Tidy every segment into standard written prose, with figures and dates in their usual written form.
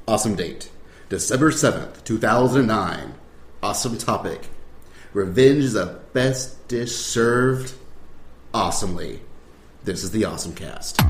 Awesome date, December 7th, 2009. Awesome topic. Revenge is the best dish served awesomely. This is the OSMcast.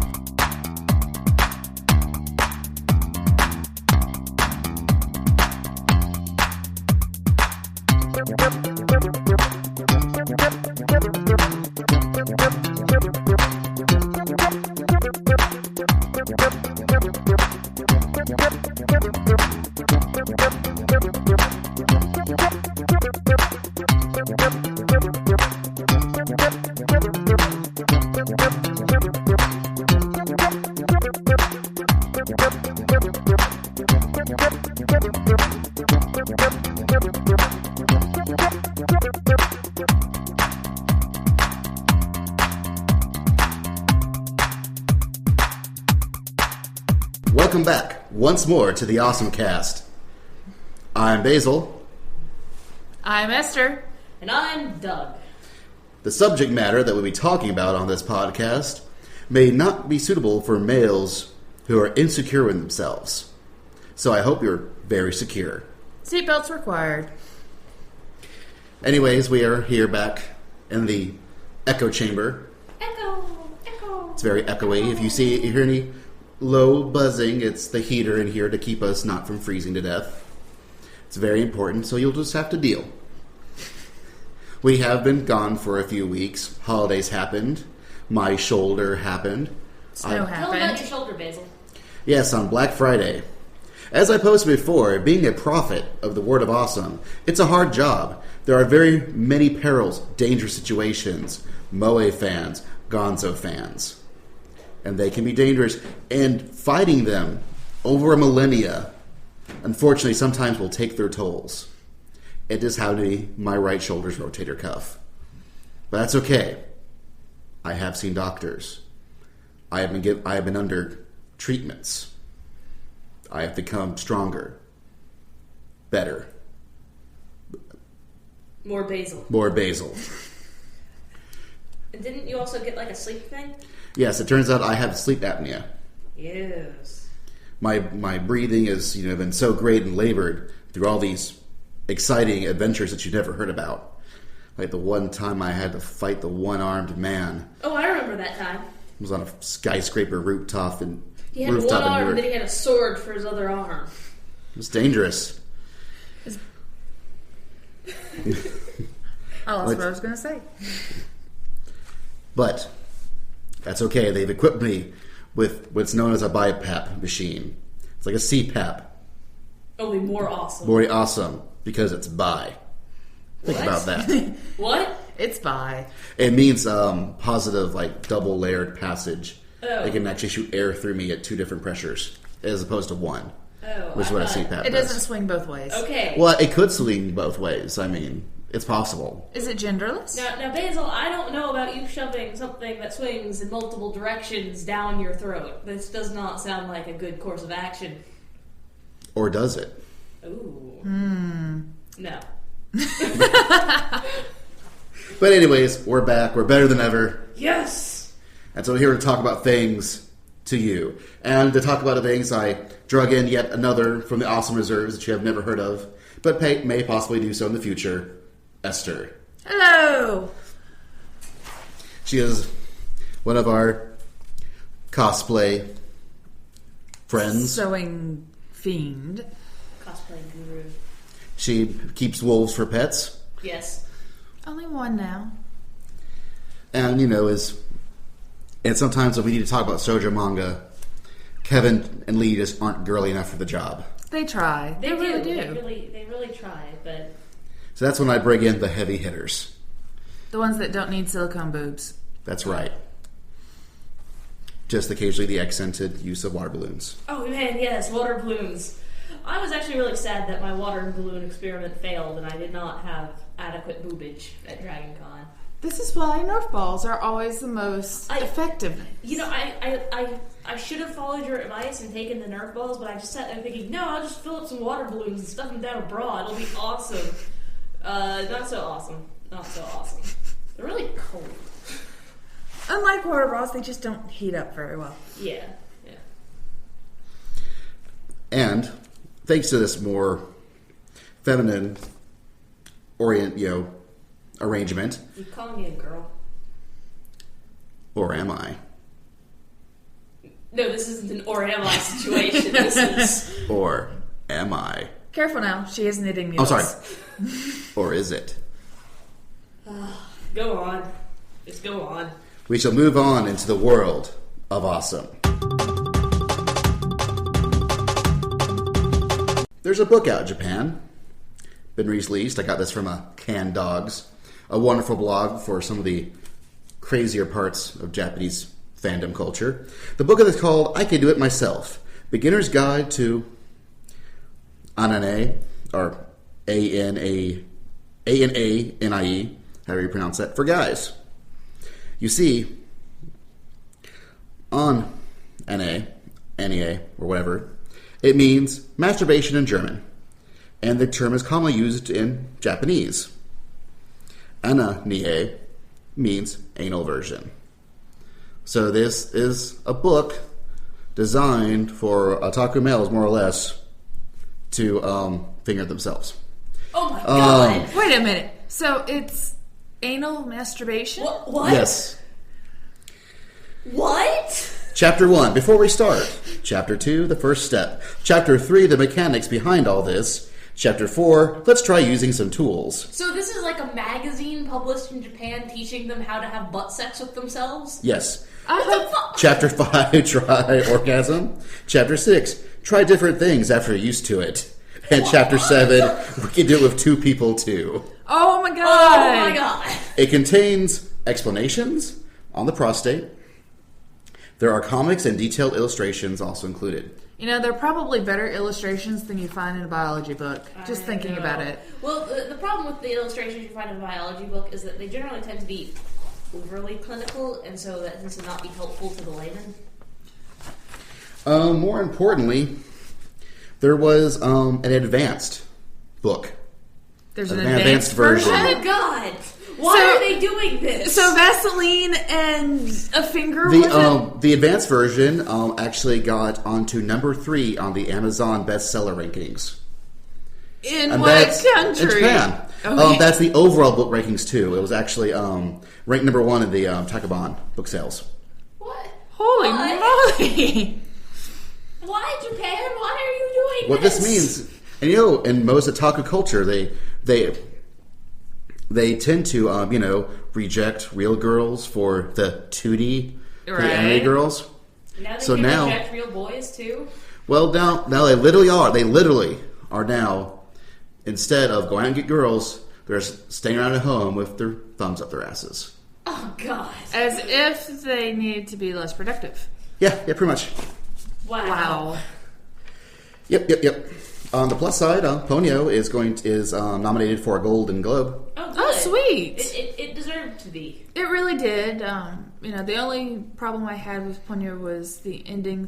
Welcome back once more to the OSMcast. I'm Basil. I'm Esther. And I'm Doug. The subject matter that we'll be talking about on this podcast may not be suitable for males who are insecure in themselves. So I hope you're very secure. Seatbelts required. Anyways, we are here back in the echo chamber. Echo. It's very echoey. If you hear any low buzzing, it's the heater in here to keep us not from freezing to death. It's very important, so you'll just have to deal. We have been gone for a few weeks. Holidays happened. My shoulder happened. Snow happened. Tell them about your shoulder, Basil. Yes, on Black Friday. As I posted before, being a prophet of the Word of Awesome, it's a hard job. There are very many perils, dangerous situations, Moe fans, Gonzo fans. And they can be dangerous. And fighting them over a millennia, unfortunately, sometimes will take their tolls. It is how my right shoulder's rotator cuff. But that's okay. I have seen doctors. I have been under treatments. I have become stronger. Better. More Basil. More Basil. And didn't you also get like a sleep thing? Yes, it turns out I have sleep apnea. Yes. My breathing has been so great and labored through all these exciting adventures that you've never heard about. Like the one time I had to fight the one-armed man. Oh, I remember that time. It was on a skyscraper rooftop in He had one arm and then he had a sword for his other arm. It was dangerous. Oh, that's what I was going to say. But that's okay. They've equipped me with what's known as a BiPAP machine. It's like a CPAP. Only more awesome. More awesome because it's bi. Think What? about that. What? It's bi. It means positive, like double layered passage. Oh. They can actually shoot air through me at two different pressures as opposed to one. Oh, Which is what a CPAP It does. doesn't swing both ways. Okay. Well, it could swing both ways. I mean, it's possible. Is it genderless? Now, Basil, I don't know about you shoving something that swings in multiple directions down your throat. This does not sound like a good course of action. Or does it? Ooh. No. But anyways, we're back. We're better than ever. Yes! And so we're here to talk about things to you. And to talk about the things, I drug in yet another from the awesome reserves that you have never heard of, but may possibly do so in the future. Esther. Hello! She is one of our cosplay friends. Sewing fiend. Cosplay guru. She keeps wolves for pets. Yes. Only one now. And, and sometimes when we need to talk about shoujo manga, Kevin and Lee just aren't girly enough for the job. They try. They really do. They really try, but... So that's when I bring in the heavy hitters. The ones that don't need silicone boobs. That's right. Just occasionally the accented use of water balloons. Oh man, yes, water balloons. I was actually really sad that my water balloon experiment failed and I did not have adequate boobage at Dragon Con. This is why Nerf balls are always the most effective. I should have followed your advice and taken the Nerf balls, but I just sat there thinking, no, I'll just fill up some water balloons and stuff them down a bra. It'll be awesome. Not so awesome. Not so awesome. They're really cold. Unlike water bras, they just don't heat up very well. Yeah. And thanks to this more feminine arrangement. You calling me a girl? Or am I? No, this isn't an or am I situation. This is... Or am I? Careful now. She is knitting needles. Oh, sorry. Or is it? Go on. Just go on. We shall move on into the world of awesome. There's a book out in Japan. Been released. I got this from Canned Dogs, a wonderful blog for some of the crazier parts of Japanese fandom culture. The book is called I Can Do It Myself, Beginner's Guide to Anane, or Ananie, however you pronounce that, for guys. You see, on Annie, or whatever, it means masturbation in German, and the term is commonly used in Japanese. Ananie means anal version. So this is a book designed for otaku males, more or less, to finger themselves. Oh my god! Wait a minute. So it's anal masturbation? What? Yes. What? Chapter 1, before we start. Chapter 2, the first step. Chapter 3, the mechanics behind all this. Chapter 4, let's try using some tools. So this is like a magazine published in Japan teaching them how to have butt sex with themselves? Yes. What the fuck? Chapter 5, try orgasm. Chapter 6, try different things after you're used to it. And Chapter 7, we can do it with 2 people too. Oh my god! Oh my god! It contains explanations on the prostate. There are comics and detailed illustrations also included. You know, there are probably better illustrations than you find in a biology book. Just thinking about it. Well, the problem with the illustrations you find in a biology book is that they generally tend to be overly clinical, and so that tends to not be helpful to the layman. More importantly, there was an advanced book. There's an advanced version. Oh my god! Why are they doing this? So Vaseline and a finger The advanced version actually got onto number 3 on the Amazon bestseller rankings. In what country? In Japan. Okay. That's the overall book rankings too. It was actually ranked number 1 in the Takoban book sales. What? Holy moly! Why Japan? Why are you doing What this means, and in most otaku culture, they tend to reject real girls for the 2D, the anime girls. Now they can reject real boys too? Well, now they literally are. They literally are now, instead of going out and get girls, they're staying around at home with their thumbs up their asses. Oh, God. As if they need to be less productive. Yeah, pretty much. Wow. Yep. On the plus side, Ponyo is nominated for a Golden Globe. Oh, good. Oh, sweet. It deserved to be. It really did. The only problem I had with Ponyo was the ending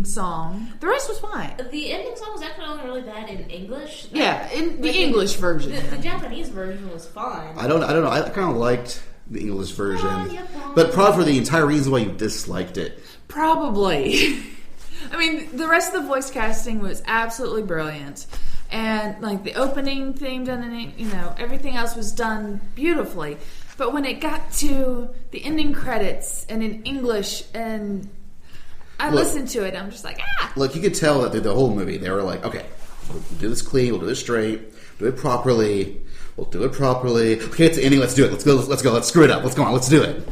song. The rest was fine. The ending song was actually only really bad in English. Yeah, in the English version. The Japanese version was fine. I don't know. I kind of liked the English version, but probably for the entire reason why you disliked it. Probably. I mean, the rest of the voice casting was absolutely brilliant. And, the opening theme done in, everything else was done beautifully. But when it got to the ending credits and in English, and I listened to it, I'm just like, ah! Look, you could tell that through the whole movie, they were like, okay, we'll do this clean, we'll do this straight, do it properly, Okay, it's the ending, let's do it, let's go, let's screw it up, let's go on, let's do it.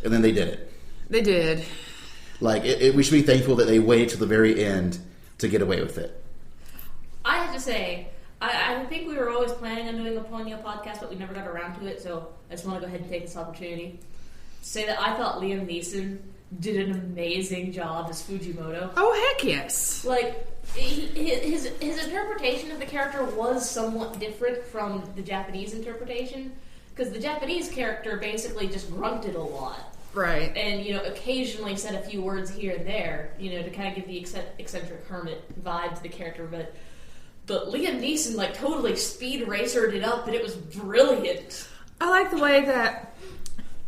And then they did it. They did. We should be thankful that they waited till the very end to get away with it. I have to say, I think we were always planning on doing a Ponyo podcast, but we never got around to it, so I just want to go ahead and take this opportunity to say that I thought Liam Neeson did an amazing job as Fujimoto. Oh, heck yes. His interpretation of the character was somewhat different from the Japanese interpretation, because the Japanese character basically just grunted a lot. Right. And, occasionally said a few words here and there, to kind of give the eccentric hermit vibe to the character, but Liam Neeson, totally speed racered it up, and it was brilliant. I like the way that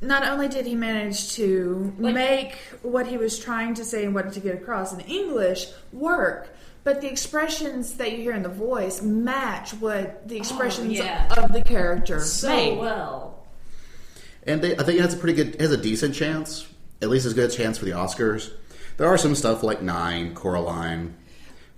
not only did he manage to make what he was trying to say and what to get across in English work, but the expressions that you hear in the voice match what the expressions yeah. of the character So made. well. And I think it has a decent chance, at least as good a chance for the Oscars. There are some stuff like Nine, Coraline,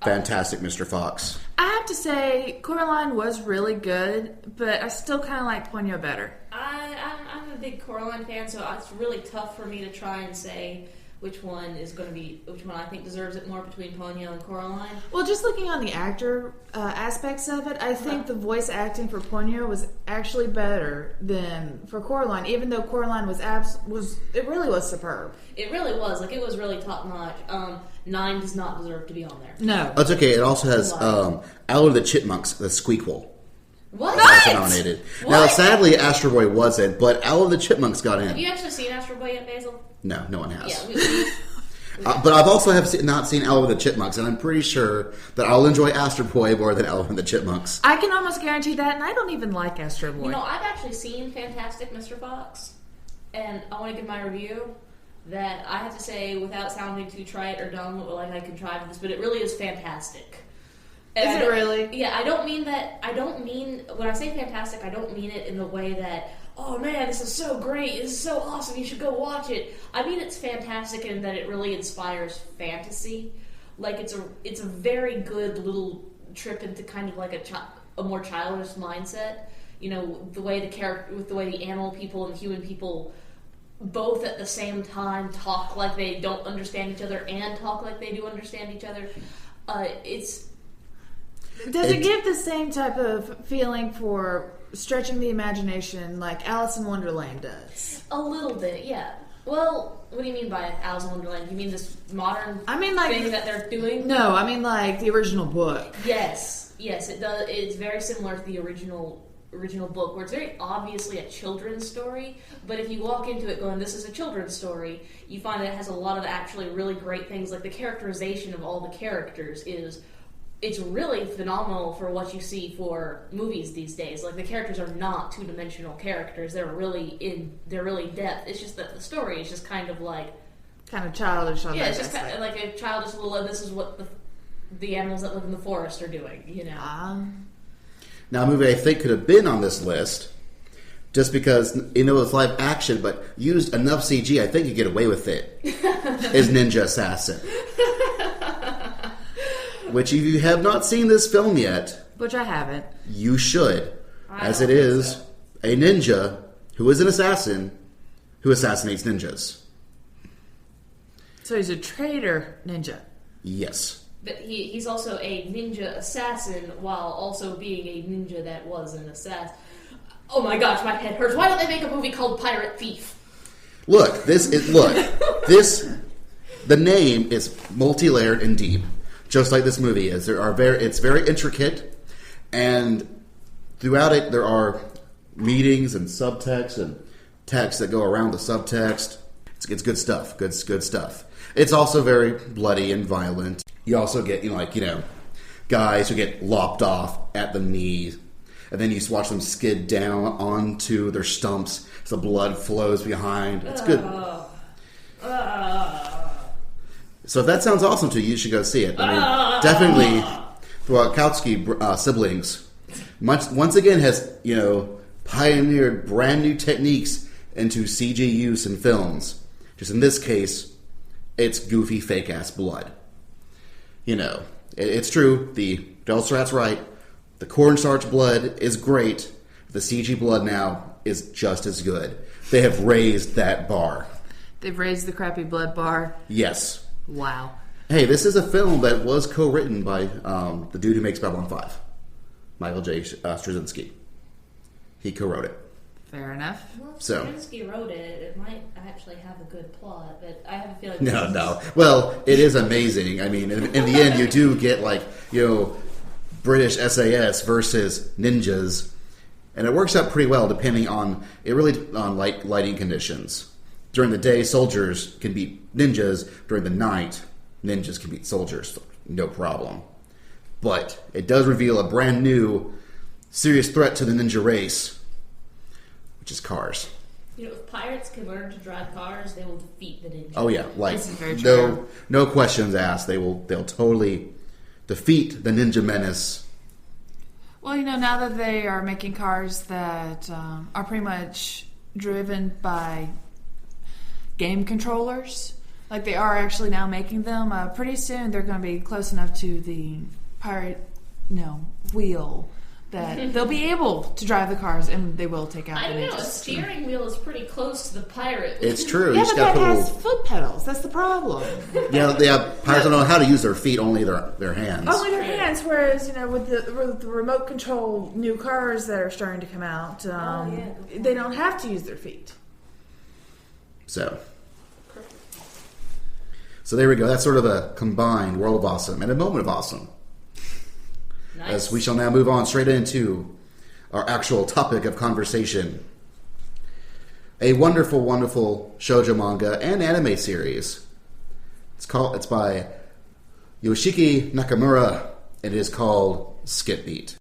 Fantastic Mr. Fox. I have to say, Coraline was really good, but I still kind of like Ponyo better. I'm a big Coraline fan, so it's really tough for me to try and say which one I think deserves it more between Ponyo and Coraline. Well, just looking on the actor aspects of it, I think the voice acting for Ponyo was actually better than for Coraline, even though Coraline was it really was superb. It really was. Like, it was really top notch. Nine does not deserve to be on there. No. That's okay. It also has Alvin and the Chipmunks, the Squeakquel. What? Also nominated. What? Now, sadly, Astro Boy wasn't, but Alvin and the Chipmunks got in. Have you actually seen Astro Boy yet, Basil? No, no one has. Yeah, But I've also not seen Alvin and the Chipmunks, and I'm pretty sure that I'll enjoy Astro Boy more than Alvin and the Chipmunks. I can almost guarantee that, and I don't even like Astro Boy. You know, I've actually seen Fantastic Mr. Fox, and I want to give my review that I have to say, without sounding too trite or dumb, like I contrived this, but it really is fantastic. And Is it really? Yeah, I don't mean, when I say fantastic, I don't mean it in the way that, oh man, this is so great, this is so awesome, you should go watch it. I mean it's fantastic in that it really inspires fantasy. Like, it's a very good little trip into kind of like a more childish mindset. You know, the way the animal people and human people both at the same time talk like they don't understand each other and talk like they do understand each other. Does it give the same type of feeling for stretching the imagination like Alice in Wonderland does? A little bit, yeah. Well, what do you mean by Alice in Wonderland? You mean this modern thing that they're doing? No, I mean like the original book. Yes, it does. It's very similar to the original book, where it's very obviously a children's story, but if you walk into it going, this is a children's story, you find that it has a lot of actually really great things. Like, the characterization of all the characters it's really phenomenal for what you see for movies these days. Like, the characters are not two-dimensional characters. They're really depth. It's just that the story is just kind of like... kind of childish on that. Yeah, it's just kind of like a childish little, this is what the animals that live in the forest are doing, you know? Now, a movie I think could have been on this list, just because, you know, it's live action, but used enough CG, I think you get away with it, is Ninja Assassin. Which, if you have not seen this film yet... Which I haven't. You should, as it is a ninja who is an assassin who assassinates ninjas. So he's a traitor ninja. Yes. But he's also a ninja assassin while also being a ninja that was an assassin. Oh my gosh, my head hurts. Why don't they make a movie called Pirate Thief? The name is multi-layered and deep, just like this movie is. It's very intricate, and throughout it there are meanings and subtext and text that go around the subtext. It's good stuff. Good stuff. It's also very bloody and violent. You also get, guys who get lopped off at the knees, and then you just watch them skid down onto their stumps as the blood flows behind. It's good. So if that sounds awesome to you, you should go see it. I mean, definitely, the Wachowski siblings once again has, pioneered brand new techniques into CG use in films. Just in this case, it's goofy, fake-ass blood. It's true. The Delstrat's right. The cornstarch blood is great. The CG blood now is just as good. They have raised that bar. They've raised the crappy blood bar. Yes. Wow. Hey, this is a film that was co-written by the dude who makes Babylon 5, Michael J. Straczynski. He co-wrote it. Fair enough. Well, if Straczynski wrote it, it might actually have a good plot, but I have a feeling... No. Well, it is amazing. I mean, in the end, you do get, British SAS versus ninjas, and it works out pretty well depending on lighting conditions. During the day, soldiers can beat ninjas. During the night, ninjas can beat soldiers. No problem. But it does reveal a brand new serious threat to the ninja race, which is cars. If pirates can learn to drive cars, they will defeat the ninja. Oh yeah, This is very true. no questions asked. They'll totally defeat the Ninja Menace. Well, now that they are making cars that are pretty much driven by game controllers, like they are actually now making them, pretty soon they're going to be close enough to the pirate, wheel that they'll be able to drive the cars, and they will take out the ninjas. I don't know, a steering wheel is pretty close to the pirate. It's true. Yeah, but that has foot pedals. That's the problem. Yeah, pirates don't know how to use their feet, only their hands. Only their hands, whereas, with the remote control new cars that are starting to come out, they don't have to use their feet. So there we go. That's sort of a combined World of Awesome and a Moment of Awesome. Nice. As we shall now move on straight into our actual topic of conversation. A wonderful, wonderful shoujo manga and anime series. It's by Yoshiki Nakamura, and it is called Skip Beat.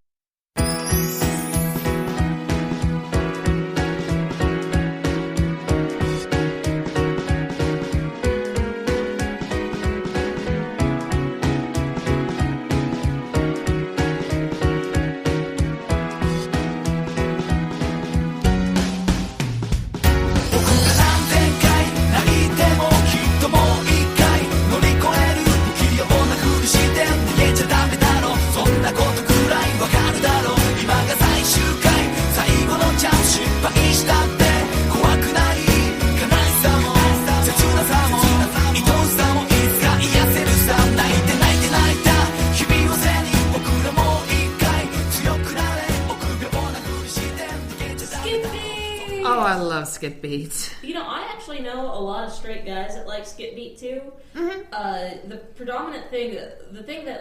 'em. Oh, I love Skip Beat. I actually know a lot of straight guys that like Skip Beat too. Mm-hmm. The predominant thing, the thing that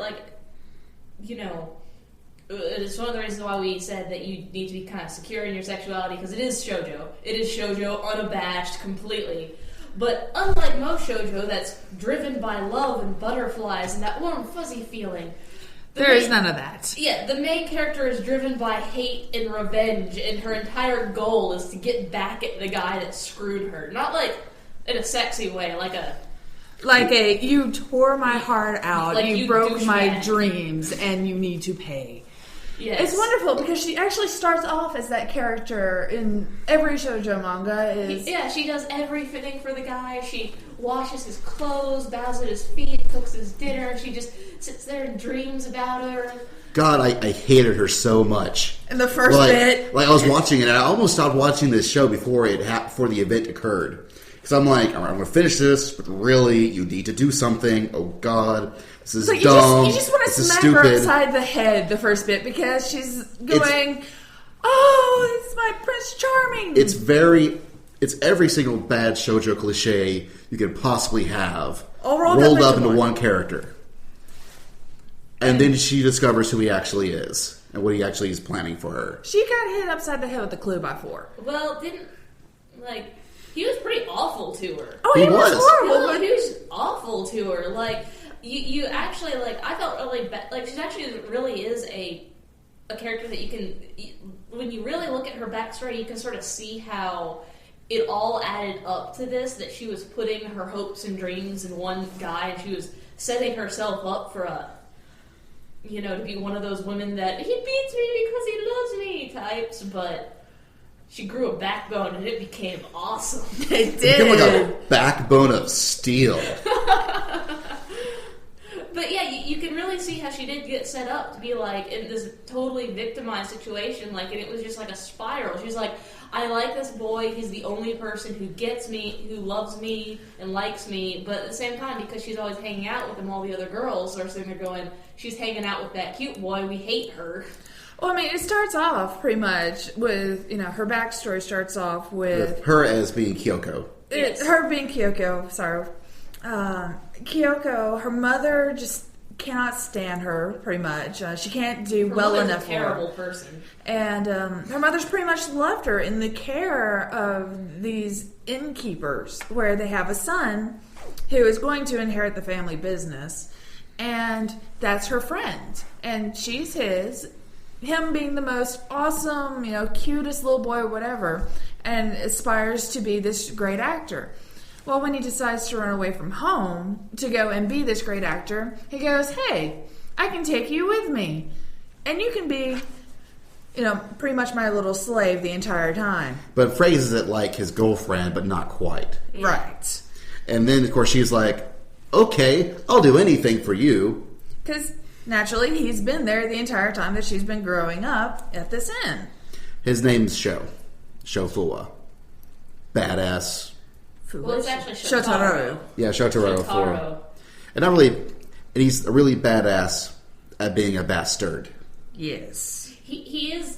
it's one of the reasons why we said that you need to be kind of secure in your sexuality, because it is shoujo. It is shoujo, unabashed, completely. But unlike most shoujo that's driven by love and butterflies and that warm, fuzzy feeling, there is none of that. Yeah, the main character is driven by hate and revenge, and her entire goal is to get back at the guy that screwed her. Not in a sexy way, you tore my heart out, you broke my dreams, and you need to pay. Yes. It's wonderful because she actually starts off as that character in every shoujo manga. She does everything for the guy. She washes his clothes, bows at his feet, cooks his dinner. She just sits there and dreams about her. God, I hated her so much. In the first bit. I was watching it, and I almost stopped watching this show before the event occurred. Because I'm like, all right, I'm going to finish this, but really, you need to do something. Oh, God. This is dumb. You just want to smack her upside the head the first bit because she's going, oh, it's my Prince Charming. It's every single bad shoujo cliche you can possibly have rolled up into one character. And then she discovers who he actually is and what he actually is planning for her. She got hit upside the head with a clue by 4. Well, he was pretty awful to her. Oh, he was horrible. No, he was awful to her. You actually, I felt really bad. She actually really is a character that you can, when you really look at her backstory, you can sort of see how it all added up to this, that she was putting her hopes and dreams in one guy, and she was setting herself up for to be one of those women that, he beats me because he loves me types, but she grew a backbone, and it became awesome. It did. It became like a backbone of steel. But yeah, you can really see how she did get set up to be in this totally victimized situation, and it was just like a spiral. She's like, I like this boy, he's the only person who gets me, who loves me, and likes me, but at the same time, because she's always hanging out with him, all the other girls are sitting there going, she's hanging out with that cute boy, we hate her. Well, it starts off pretty much with, her backstory starts off with her as being Kyoko. Yes. Her being Kyoko, sorry. Kyoko, her mother just cannot stand her, pretty much. She can't do well enough for her. Her mother's a terrible person. And her mother's pretty much left her in the care of these innkeepers, where they have a son who is going to inherit the family business. And that's her friend. And she's him being the most awesome, cutest little boy, whatever, and aspires to be this great actor. Well, when he decides to run away from home to go and be this great actor, he goes, hey, I can take you with me. And you can be, pretty much my little slave the entire time. But phrases it like his girlfriend, but not quite. Right. And then, of course, she's like, okay, I'll do anything for you. Because, naturally, he's been there the entire time that she's been growing up at this inn. His name's Sho. Sho Fuwa. Badass. Well, it's actually Shotaro. Yeah, Shotaro. And he's really badass at being a bastard. Yes. He is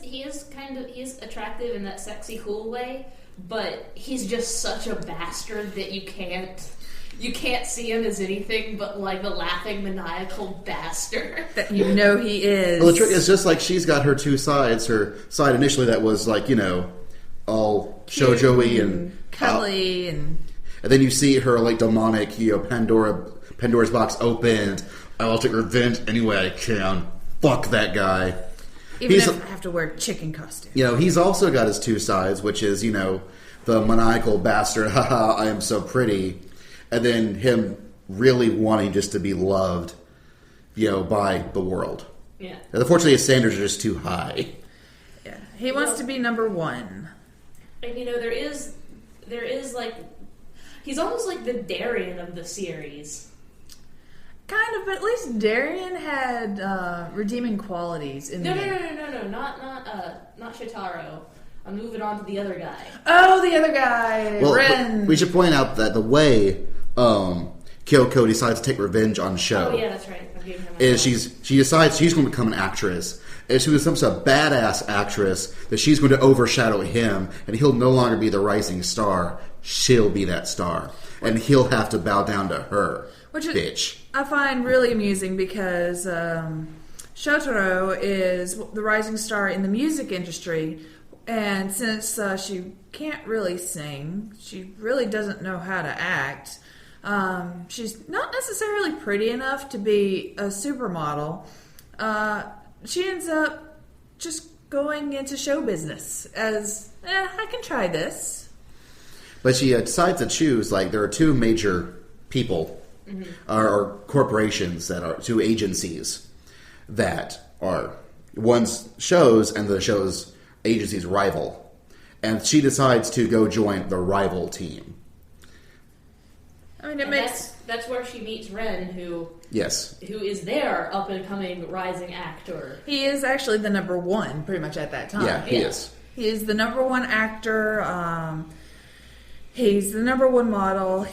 attractive in that sexy, cool way, but he's just such a bastard that you can't see him as anything but like the laughing, maniacal bastard. That he is. Well, the trick is just like she's got her two sides. Her side initially that was like, all shoujo-y and cuddly and then you see her like demonic, Pandora's box opened. I'll take revenge any way I can. Fuck that guy. Even if I have to wear a chicken costume. He's also got his two sides, which is, the maniacal bastard, haha, I am so pretty. And then him really wanting just to be loved, by the world. Yeah. And unfortunately, his standards are just too high. Yeah. He wants to be number one. And, there is like, he's almost like the Darien of the series. Kind of, but at least Darien had redeeming qualities in No, not Shotaro. I'm moving on to the other guy. Oh, the other guy, Well, Ren. we should point out that the way Kyoko decides to take revenge on Sho. Oh, yeah, that's right. I'm giving him is she decides she's going to become an actress. And she becomes a badass actress that she's going to overshadow him, and he'll no longer be the rising star. She'll be that star, and he'll have to bow down to her. Which bitch. I find really amusing because Shotaro is the rising star in the music industry, and since she can't really sing, she really doesn't know how to act. She's not necessarily pretty enough to be a supermodel. She ends up just going into show business as, I can try this. But she decides to choose, there are two major people, or corporations that are, two agencies that are, one's shows and the show's agency's rival. And she decides to go join the rival team. I mean, that's where she meets Ren, who is their up and coming rising actor. He is actually the number one, pretty much at that time. Yeah, he is. He is the number one actor. He's the number one model.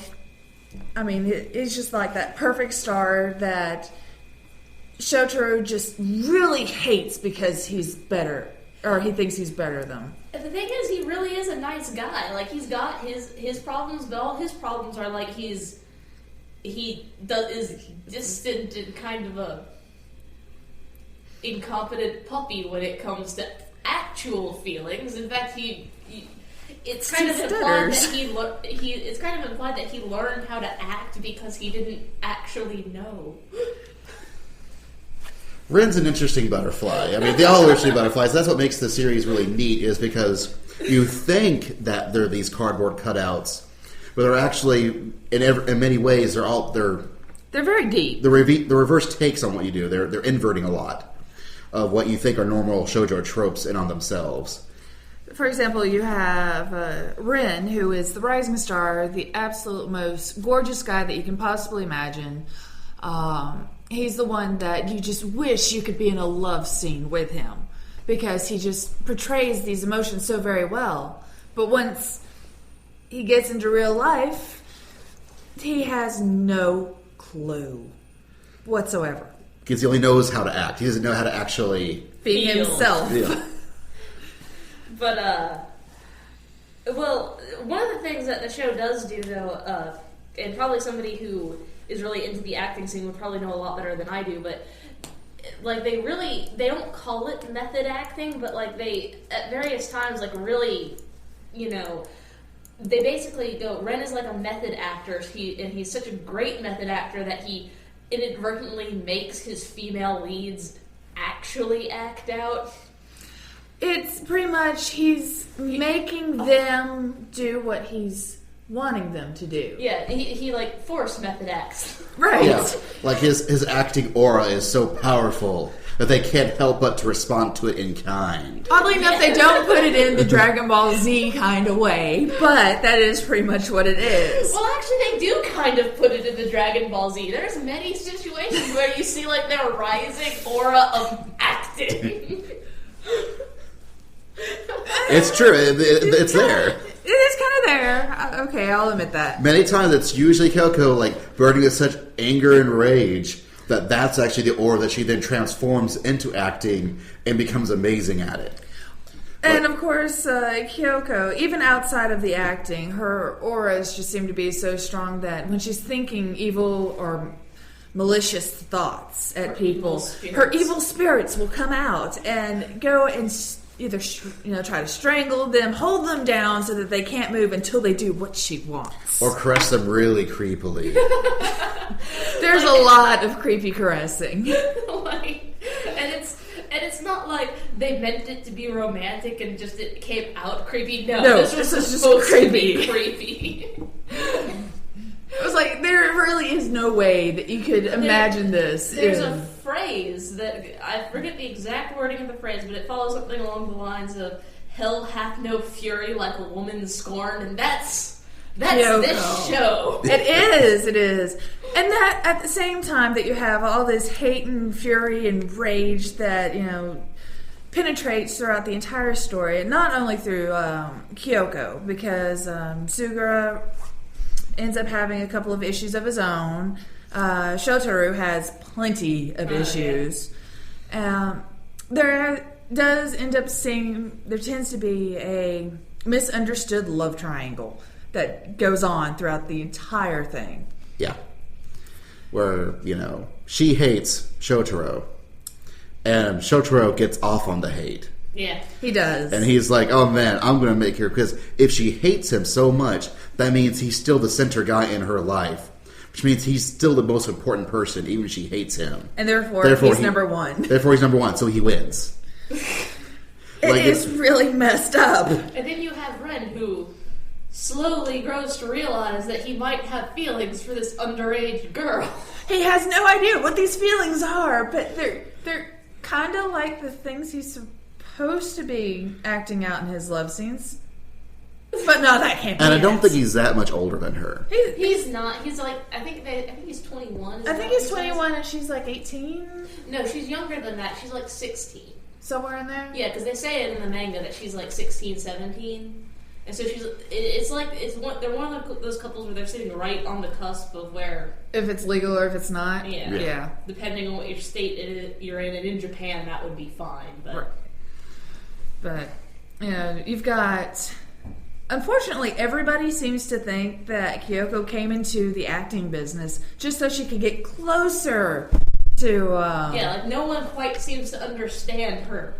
I mean, he's just like that perfect star that Shotaro just really hates because he's better, or he thinks he's better than him. And the thing is, he really is a nice guy. Like, he's got his problems, but all his problems are like is distant and kind of a incompetent puppy when it comes to actual feelings. In fact, it's kind of implied that he learned how to act because he didn't actually know. Ren's an interesting butterfly. I mean, they all are interesting butterflies. That's what makes the series really neat, is because you think that they're these cardboard cutouts, but they're actually, in many ways, they're very deep. The reverse takes on what you do. They're inverting a lot of what you think are normal shoujo tropes in on themselves. For example, you have Ren, who is the rising star, the absolute most gorgeous guy that you can possibly imagine. He's the one that you just wish you could be in a love scene with him, because he just portrays these emotions so very well. But once he gets into real life, he has no clue whatsoever. Because he only knows how to act. He doesn't know how to actually be himself. Yeah. But, well, one of the things that the show does do, though, and probably somebody who is really into the acting scene would probably know a lot better than I do, but, like, they don't call it method acting, but, like, they, at various times, like, really, they basically go, Ren is like a method actor, and he's such a great method actor that he inadvertently makes his female leads actually act out. It's pretty much he's making them do what he's wanting them to do. Yeah, he like force method acts. Right. Yeah, like his acting aura is so powerful that they can't help but to respond to it in kind. Oddly enough, they don't put it in the Dragon Ball Z kind of way, but that is pretty much what it is. Well, actually, they do kind of put it in the Dragon Ball Z. There's many situations where you see like their rising aura of acting. It's true. It's there. It is kind of there. Okay, I'll admit that. Many times it's usually Kyoko like burning with such anger and rage that's actually the aura that she then transforms into acting and becomes amazing at it. And of course, Kyoko, even outside of the acting, her auras just seem to be so strong that when she's thinking evil or malicious thoughts at people, her evil spirits will come out and go and either try to strangle them, hold them down so that they can't move until they do what she wants. Or caress them really creepily. There's a lot of creepy caressing. And it's not like they meant it to be romantic and just it came out creepy. No, this was is just supposed creepy. to be creepy. It was like, there really is no way that you could imagine this. There's a phrase that, I forget the exact wording of the phrase, but it follows something along the lines of, hell hath no fury like a woman scorned, and that's this show. It is. And that, at the same time that you have all this hate and fury and rage that, penetrates throughout the entire story, not only through Kyoko, because Sugura ends up having a couple of issues of his own. Shotaro has plenty of issues. There tends to be a misunderstood love triangle that goes on throughout the entire thing. Yeah. Where, she hates Shotaro, and Shotaro gets off on the hate. Yeah. He does. And he's like, oh man, I'm going to make her, because if she hates him so much, that means he's still the center guy in her life. Which means he's still the most important person, even if she hates him. And therefore he's number one. Therefore he's number one, so he wins. It is really messed up. And then you have Ren, who slowly grows to realize that he might have feelings for this underage girl. He has no idea what these feelings are, but they're kind of like the things he's supposed to be acting out in his love scenes. But no, that can't be. And I don't think he's that much older than her. He's not. He's like, I think he's 21. I think he's 21 and she's like 18. No, she's younger than that. She's like 16. Somewhere in there? Yeah, because they say it in the manga that she's like 16, 17. And so they're one of those couples where they're sitting right on the cusp of where... If it's legal or if it's not? Yeah. Depending on what your state you're in, and in Japan that would be fine. But you've got... Unfortunately, everybody seems to think that Kyoko came into the acting business just so she could get closer to... no one quite seems to understand her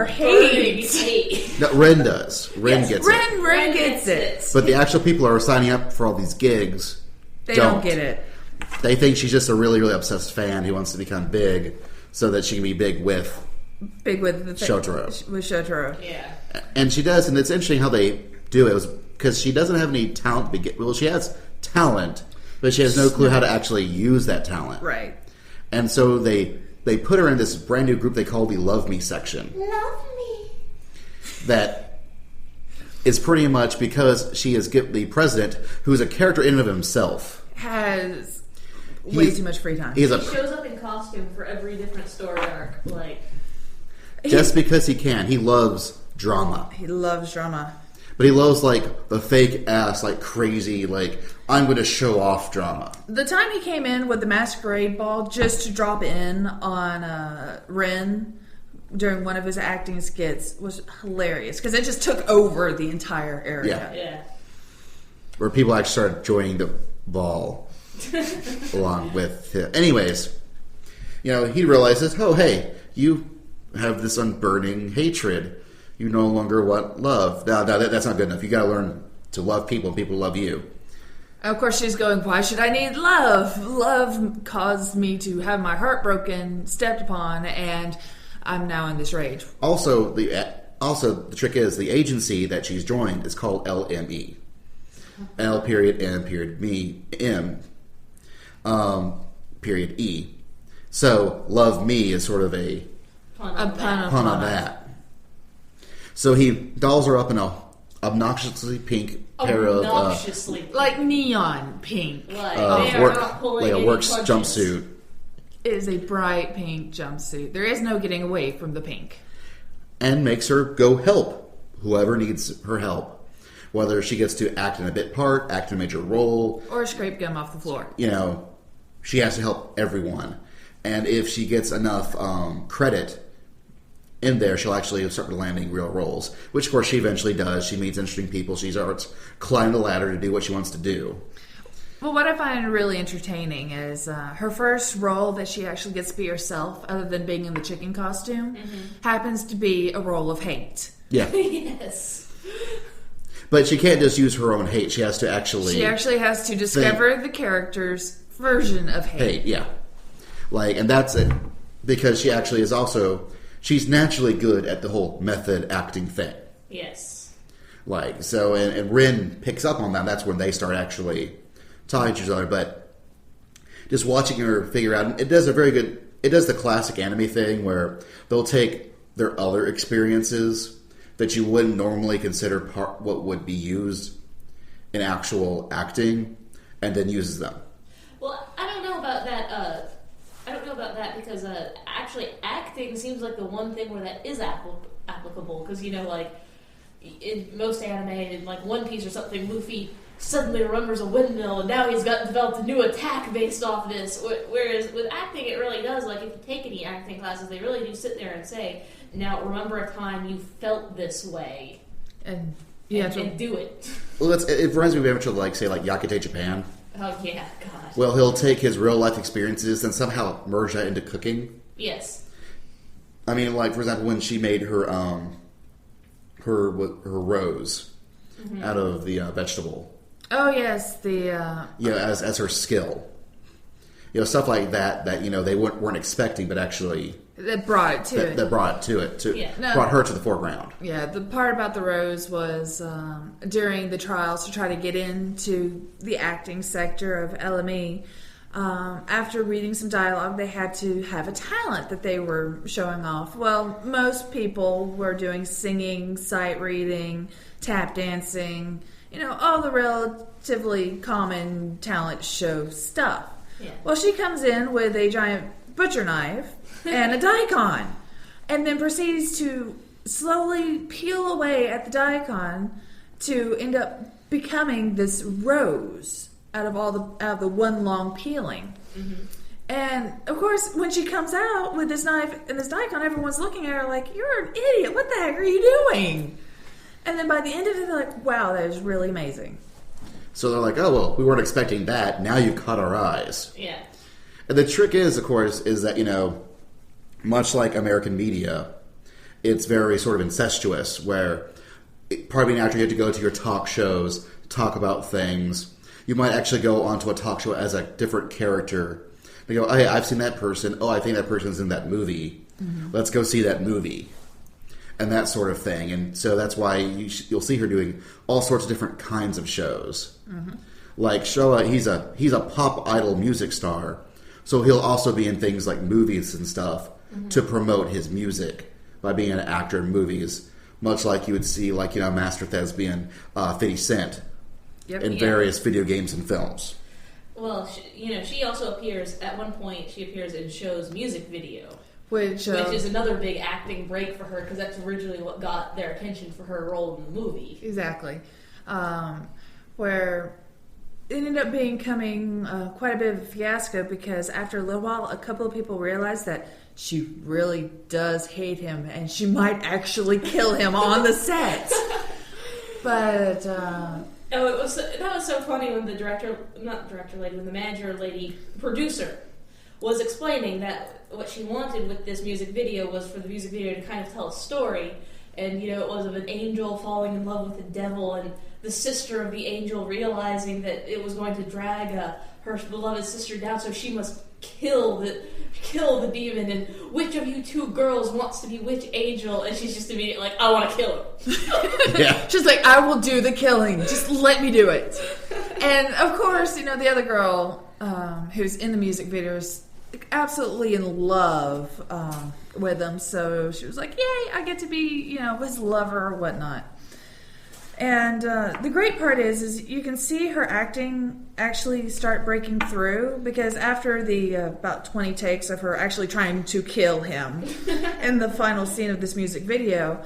hate. No, Ren does. Ren gets it. Ren gets it. But the actual people who are signing up for all these gigs They don't get it. They think she's just a really, really obsessed fan who wants to become big so that she can be big with Shotaro. With Shotaro. Yeah. And she does, and it's interesting how they do it. Because she doesn't have any talent. Well, she has talent, but she has no clue how to actually use that talent. Right. And so they put her in this brand new group they call the Love Me section. Love me. That is pretty much because she is the president, who's a character in and of himself. Has way too much free time. He shows up in costume for every different story arc. Just because he can. He loves drama. He loves drama. But he loves, the fake ass, crazy, I'm going to show off drama. The time he came in with the masquerade ball just to drop in on Ren during one of his acting skits was hilarious. Because it just took over the entire area. Yeah. Where people actually started joining the ball along with him. Anyways, he realizes, oh, hey, you have this unburning hatred. You no longer want love. No, that's not good enough. You got to learn to love people and people love you. Of course, she's going, why should I need love? Love caused me to have my heart broken, stepped upon, and I'm now in this rage. Also, the trick is the agency that she's joined is called LME. L period M period me M period E. So love me is sort of a Pun on that. So he dolls her up in a obnoxiously pink pair of like neon pink, like a works jumpsuit. It is a bright pink jumpsuit. There is no getting away from the pink. And makes her go help whoever needs her help. Whether she gets to act in a bit part, act in a major role. Or scrape gum off the floor. You know, she has to help everyone. And if she gets enough credit in there, she'll actually start landing real roles. Which, of course, she eventually does. She meets interesting people. She starts climbing the ladder to do what she wants to do. Well, what I find really entertaining is her first role that she actually gets to be herself, other than being in the chicken costume, happens to be a role of hate. Yeah. Yes. But she can't just use her own hate. She has to actually... She actually has to discover the character's version of hate. Yeah. Like, and that's it. Because she actually is also... She's naturally good at the whole method acting thing. Yes. Like, so, and Rin picks up on that. That's when they start actually talking to each other. But just watching her figure out... It does a very good... It does the classic anime thing where they'll take their other experiences that you wouldn't normally consider what would be used in actual acting, and then uses them. Well, I don't know about that. I don't know about that because actually acting seems like the one thing where that is applicable. Because like in most anime, in like One Piece or something, Luffy suddenly remembers a windmill, and now he's developed a new attack based off this. Whereas with acting, it really does. Like if you take any acting classes, they really do sit there and say, "Now remember a time you felt this way, and do it." Well, it reminds me very much of say Yakute Japan. Oh yeah, God. Well, he'll take his real life experiences and somehow merge that into cooking. Yes. I mean, like for example, when she made her rose out of the vegetable. Oh yes, as her skill. Stuff like that they weren't expecting, but actually that brought it to it. That brought it to it. Brought her to the foreground. Yeah, the part about the rose was during the trials to try to get into the acting sector of LME. After reading some dialogue, they had to have a talent that they were showing off. Well, most people were doing singing, sight reading, tap dancing, all the relatively common talent show stuff. Yeah. Well, she comes in with a giant butcher knife and a daikon, and then proceeds to slowly peel away at the daikon to end up becoming this rose out of the one long peeling. Mm-hmm. And of course, when she comes out with this knife and this daikon, everyone's looking at her like, "You're an idiot! What the heck are you doing?" And then by the end of it, they're like, "Wow, that is really amazing." So they're like, "Oh well, we weren't expecting that. Now you caught our eyes." Yeah. And the trick is, of course, is that much like American media, it's very sort of incestuous. Where part of being an actor, you have to go to your talk shows, talk about things. You might actually go onto a talk show as a different character. They go, "Oh, hey, I've seen that person. Oh, I think that person's in that movie. Mm-hmm. Let's go see that movie." And that sort of thing. And so that's why you'll see her doing all sorts of different kinds of shows. Mm-hmm. Like Showa, he's a pop idol music star. So he'll also be in things like movies and stuff to promote his music by being an actor in movies. Much like you would see Master Thespian 50 Cent in various video games and films. Well, she also appears, at one point, she appears in Show's music video. Which is another big acting break for her, because that's originally what got their attention for her role in the movie. Exactly. Where it ended up becoming quite a bit of a fiasco, because after a little while, a couple of people realized that she really does hate him, and she might actually kill him on the set. But... that was so funny when when the manager lady, producer, was explaining that what she wanted with this music video was for the music video to kind of tell a story. And, it was of an angel falling in love with the devil, and the sister of the angel realizing that it was going to drag her beloved sister down, so she must kill the demon, and which of you two girls wants to be which angel? And she's just immediately like, I want to kill him. Yeah. She's like, I will do the killing. Just let me do it. And of course, the other girl who's in the music video is absolutely in love with him. So she was like, yay, I get to be, his lover or whatnot. And the great part is you can see her acting actually start breaking through, because after the about 20 takes of her actually trying to kill him in the final scene of this music video,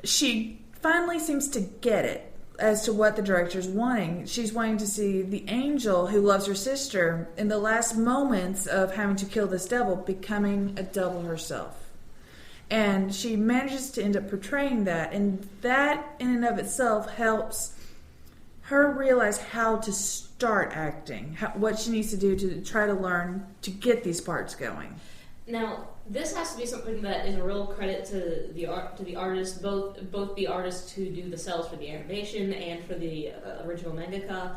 she finally seems to get it as to what the director's wanting. She's wanting to see the angel who loves her sister in the last moments of having to kill this devil becoming a devil herself. And she manages to end up portraying that, and that in and of itself helps her realize how to start acting, what she needs to do to try to learn to get these parts going. Now, this has to be something that is a real credit to the artist, both the artists who do the cells for the animation and for the original mangaka,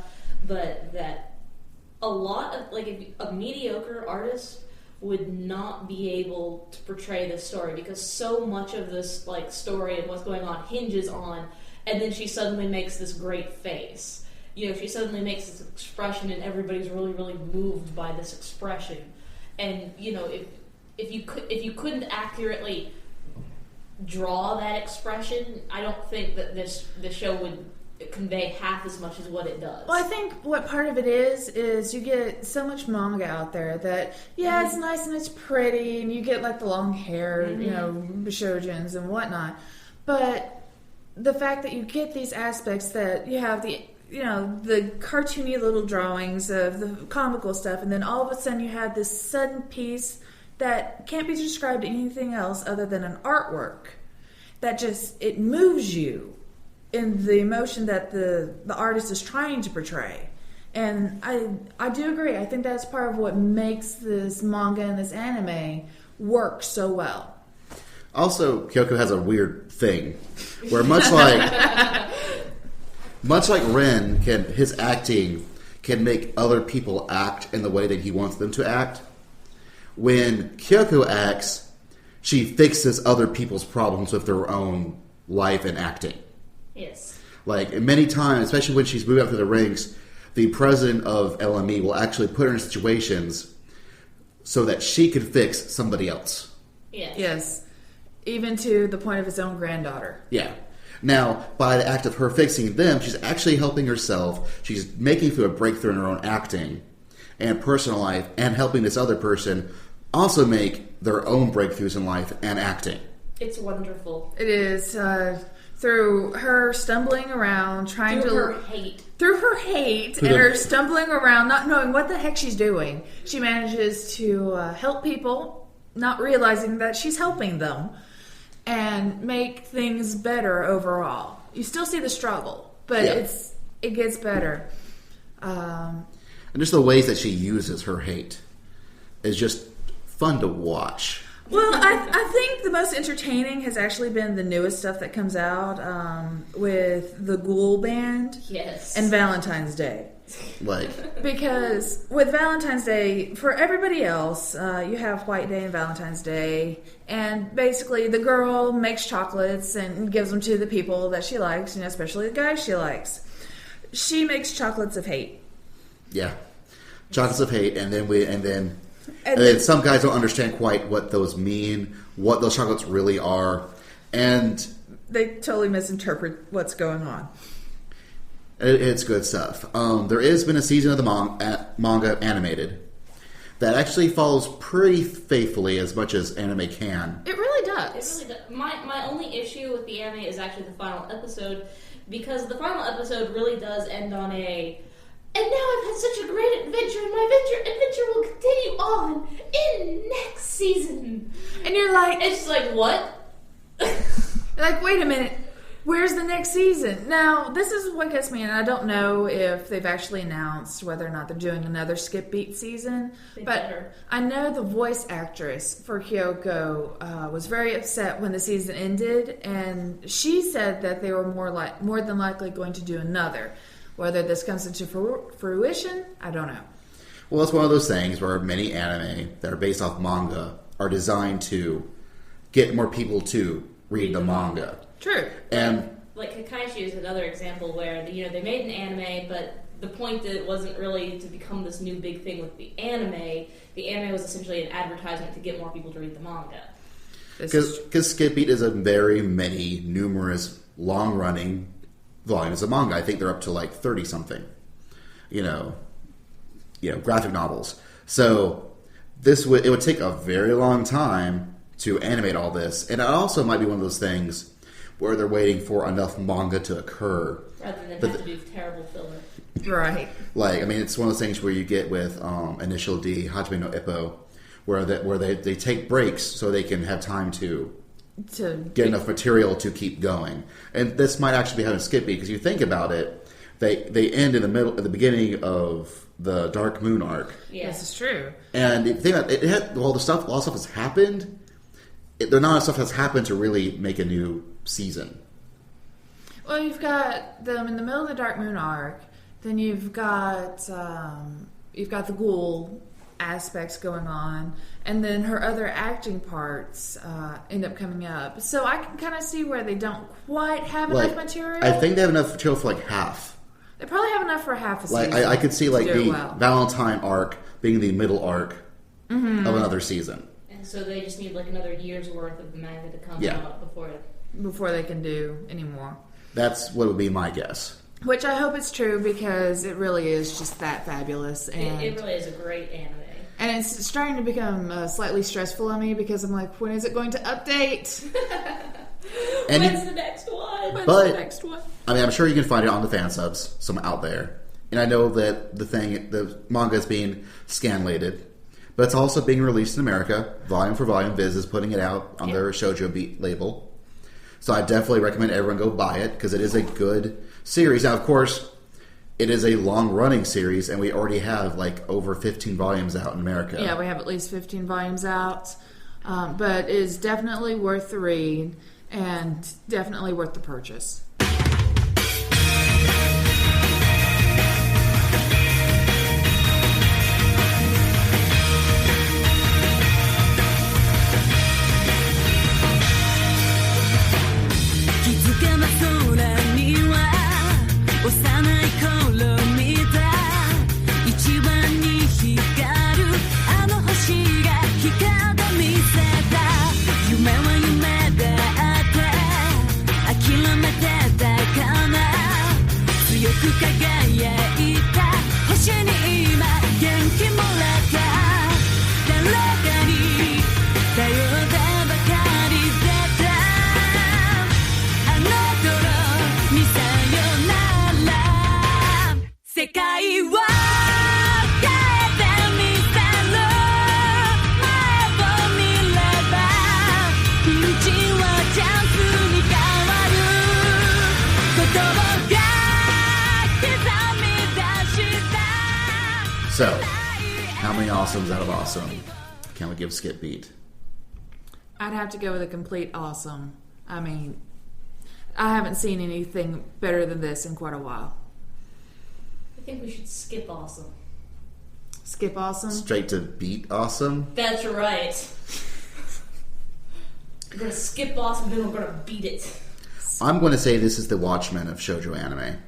but that a lot of a mediocre artist would not be able to portray this story, because so much of this story and what's going on hinges on, and then she suddenly makes this great face. She suddenly makes this expression, and everybody's really, really moved by this expression. And if you couldn't accurately draw that expression, I don't think that the show would convey half as much as what it does. Well, I think what part of it is you get so much manga out there that it's nice and it's pretty, and you get the long hair, shoujins and whatnot. But the fact that you get these aspects that you have the cartoony little drawings of the comical stuff, and then all of a sudden you have this sudden piece that can't be described to anything else other than an artwork that it moves you in the emotion that the artist is trying to portray. And I do agree. I think that's part of what makes this manga and this anime work so well. Also, Kyoko has a weird thing where much like Ren, his acting can make other people act in the way that he wants them to act. When Kyoko acts, she fixes other people's problems with their own life and acting. Yes. Many times, especially when she's moving up through the ranks, the president of LME will actually put her in situations so that she could fix somebody else. Yes. Even to the point of his own granddaughter. Yeah. Now, by the act of her fixing them, she's actually helping herself. She's making through a breakthrough in her own acting and personal life, and helping this other person also make their own breakthroughs in life and acting. It's wonderful. It is. Through her stumbling around, Through her hate and her stumbling around, not knowing what the heck she's doing, she manages to help people, not realizing that she's helping them, and make things better overall. You still see the struggle, but it gets better. And just the ways that she uses her hate is just fun to watch. Well, I think the most entertaining has actually been the newest stuff that comes out with the Ghoul Band and Valentine's Day. Because with Valentine's Day, for everybody else, you have White Day and Valentine's Day, and basically the girl makes chocolates and gives them to the people that she likes, especially the guys she likes. She makes chocolates of hate. Yeah, chocolates of hate, and then some guys don't understand quite what those mean, what those chocolates really are, and they totally misinterpret what's going on. It's good stuff. There has been a season of the manga animated that actually follows pretty faithfully as much as anime can. It really does. It really does. My only issue with the anime is actually the final episode, because the final episode really does end on a, and now I've had such a great adventure, and my adventure will continue on in next season. And you're like... It's just like, what? Like, wait a minute. Where's the next season? Now, this is what gets me, and I don't know if they've actually announced whether or not they're doing another Skip Beat season. But I know the voice actress for Kyoko was very upset when the season ended, and she said that they were more than likely going to do another. Whether this comes into fruition, I don't know. Well, it's one of those things where many anime that are based off manga are designed to get more people to read the manga. True. And like Kakaishi is another example where they made an anime, but the point that it wasn't really to become this new big thing with the anime. The anime was essentially an advertisement to get more people to read the manga. Because Skip Beat is a very numerous, long-running volumes of manga. I think they're up to like 30-something, graphic novels. So it would take a very long time to animate all this. And it also might be one of those things where they're waiting for enough manga to occur. Rather than have to do terrible filler. Right. It's one of those things where you get with Initial D, Hajime no Ippo, where they take breaks so they can have time to get enough material to keep going. And this might actually be having Skip Beat, because you think about it, they end at the beginning of the Dark Moon arc. Yeah. This is true. And if you think about it, a lot of stuff has happened. There's not enough stuff has happened to really make a new season. Well, you've got them in the middle of the Dark Moon arc. Then you've got the ghoul aspects going on, and then her other acting parts end up coming up. So I can kind of see where they don't quite have enough material. I think they have enough material for half. They probably have enough for half a season. I could see the Valentine arc being the middle arc of another season. And so they just need another year's worth of the manga to come out before they can do any more. That's what would be my guess. Which I hope it's true, because it really is just that fabulous. And it really is a great anime. And it's starting to become slightly stressful on me, because I'm like, when is it going to update? When's the next one? I'm sure you can find it on the fan subs, some out there. And I know that the manga is being scanlated, but it's also being released in America, volume for volume. Viz is putting it out on their Shoujo Beat label. So I definitely recommend everyone go buy it, because it is a good series. Now, of course, it is a long-running series, and we already have over 15 volumes out in America. Yeah, we have at least 15 volumes out. But it is definitely worth the read, and definitely worth the purchase. So, how many awesomes out of awesome can we give Skip Beat? I'd have to go with a complete awesome. I haven't seen anything better than this in quite a while. I think we should skip awesome. Skip awesome? Straight to beat awesome? That's right. We're going to skip awesome, then we're going to beat it. I'm going to say this is the Watchmen of shoujo anime.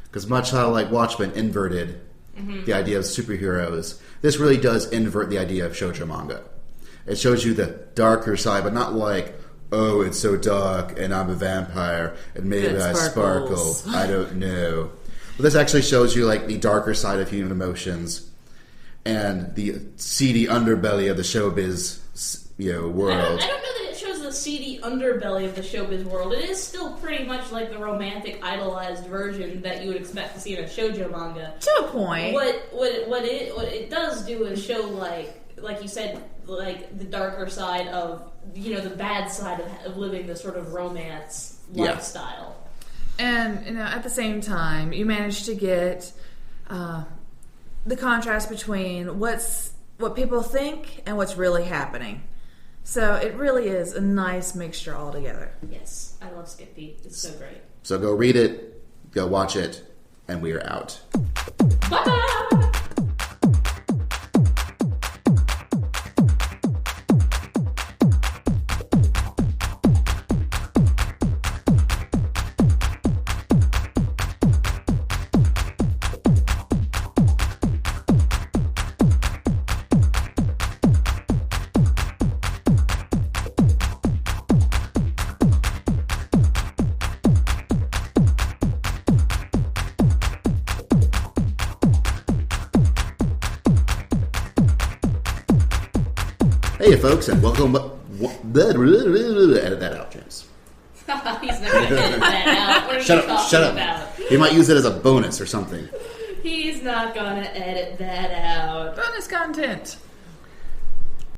Because much how Watchmen inverted the idea of superheroes, this really does invert the idea of shoujo manga. It shows you the darker side, but not oh, it's so dark and I'm a vampire and maybe I sparkle. I don't know. But this actually shows you the darker side of human emotions and the seedy underbelly of the showbiz world. I don't know that it shows the seedy underbelly of the showbiz world. It is still pretty much like the romantic, idolized version that you would expect to see in a shoujo manga. To a point. What it does do is show like you said, the darker side of the bad side of living the sort of romance lifestyle. And at the same time, you manage to get the contrast between what people think and what's really happening. So it really is a nice mixture altogether. Yes, I love Skip Beat. It's so great. So go read it, go watch it, and we are out. Bye. Hey, folks, and welcome. Edit that out, James. He's never going to edit that out. What are Shut you up! talking Shut up! about? He might use it as a bonus or something. He's not going to edit that out. Bonus content.